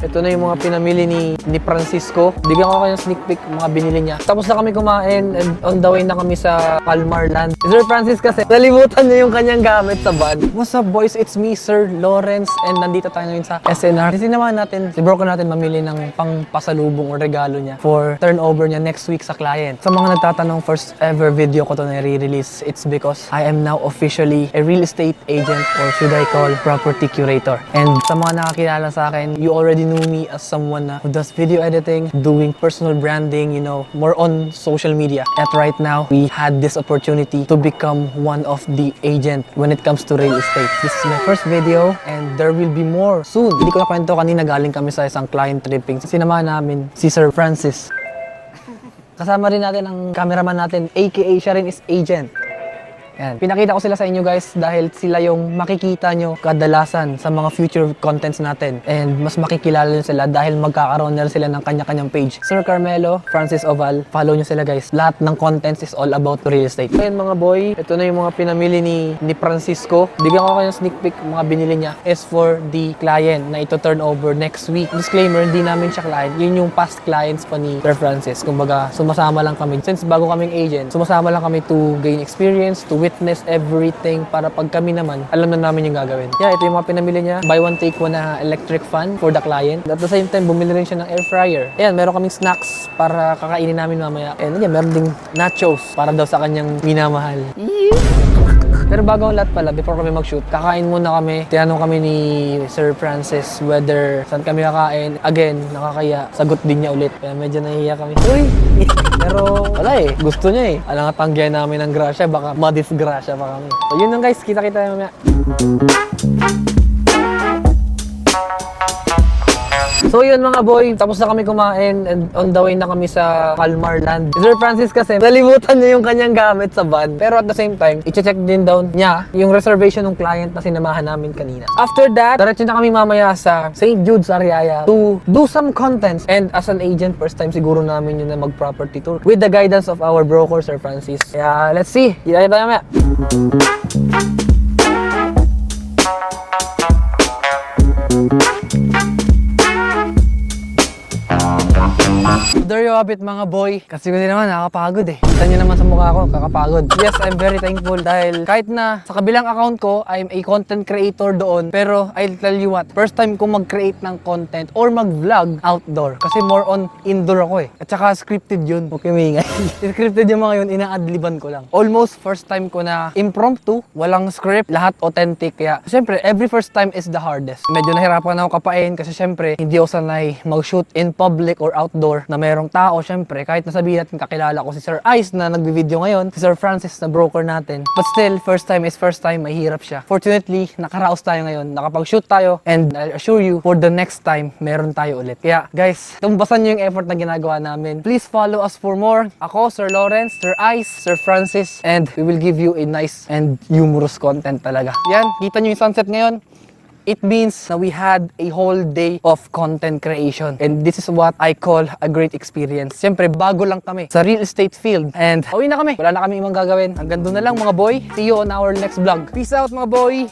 Ito na yung mga pinamili ni Francisco. Bigyan ko kayo ng sneak peek mga binili niya. Tapos na kami kumain and on the way na kami sa Palmar Land. Si Sir Francis kasi nalimutan niya yung kanyang gamit sa van. What's up boys? It's me, Sir Lawrence, and nandito tayo ngayon sa SNR. Sinamahan natin, si broker natin mamili ng pangpasalubong o regalo niya for turnover niya next week sa client. Sa mga nagtatanong, first ever video ko to na re-release. It's because I am now officially a real estate agent, or should I call property curator. And sa mga nakakilala sa akin, you already knew me as someone who does video editing, doing personal branding, you know, more on social media. At right now, we had this opportunity to become one of the agent when it comes to real estate. This is my first video and there will be more soon. Hindi ko na kwento, kanina galing kami sa isang client tripping. Sinamahan namin si Sir Francis. Kasama rin natin ang cameraman natin, aka siya rin is agent. Yan. Pinakita ko sila sa inyo guys dahil sila yung makikita nyo kadalasan sa mga future contents natin. And mas makikilala nyo sila dahil magkakaroon na sila ng kanya-kanyang page. Sir Carmelo, Francis Oval, follow nyo sila guys. Lahat ng contents is all about real estate. Ayan mga boy, ito na yung mga pinamili ni Francisco. Bigyan ko kayo ng sneak peek mga binili niya is for the client na ito turn over next week. Disclaimer, hindi namin siya client. Yun yung past clients pa ni Sir Francis. Kumbaga, sumasama lang kami. Since bago kaming agent, sumasama lang kami to gain experience, to witness everything para pag kami naman, alam na namin yung gagawin. Yeah, ito yung mga pinamili niya. Buy one, take one na electric fan for the client. At the same time, bumili rin siya ng air fryer. Ayan, meron kaming snacks para kakainin namin mamaya. And yan, meron ding nachos para daw sa kanyang minamahal. Pero bago ang lahat pala, before kami mag-shoot, kakain muna kami. Tinanong kami ni Sir Francis whether saan kami kakain. Again, nakakaya. Sagot din niya ulit. Kaya medyo nahihiya kami. Uy! Pero wala eh. Gusto niya eh. Alam nga tanggihan namin ng grasya. Baka madisgrasya pa kami. So yun lang guys. Kita-kita naman mamaya. So yun mga boy, tapos na kami kumain and on the way na kami sa Palmar Land. Sir Francis kasi nalimutan niya yung kanyang gamit sa van. Pero at the same time, i-check din down niya yung reservation ng client na sinamahan namin kanina. After that, diretso na kami mamaya sa St. Jude's Ariaya to do some contents. And as an agent, first time siguro namin yun na mag-property tour with the guidance of our broker, Sir Francis. Kaya let's see, kita tayo mamaya. There you have it mga boy. Kasi hindi naman nakakapagod eh. Kita nyo naman sa mukha ko, kakapagod. Yes, I'm very thankful dahil kahit na sa kabilang account ko, I'm a content creator doon. Pero I'll tell you what, first time ko mag-create ng content or mag-vlog outdoor. Kasi more on indoor ako eh. At saka scripted yun. Okay, may scripted yung mga yun, ina-adliban ko lang. Almost first time ko na impromptu, walang script, lahat authentic. Kaya syempre, every first time is the hardest. Medyo nahirapan ako kapain kasi syempre, hindi ako sanay mag-shoot in public or outdoor na merong tao, syempre, kahit nasabihin natin kakilala ko si Sir Ice na nagbi-video ngayon, si Sir Francis na broker natin. But still, first time is first time, mahirap siya. Fortunately, nakaraos tayo ngayon, nakapag-shoot tayo, and I assure you, for the next time, meron tayo ulit. Kaya, guys, tumbasan nyo yung effort na ginagawa namin. Please follow us for more. Ako, Sir Lawrence, Sir Ice, Sir Francis, and we will give you a nice and humorous content talaga. Yan, kita nyo yung sunset ngayon. It means na we had a whole day of content creation. And this is what I call a great experience. Siyempre, bago lang kami sa real estate field. And uwi na kami. Wala na kami ibang gagawin. Hanggang doon na lang mga boy. See you on our next vlog. Peace out mga boy!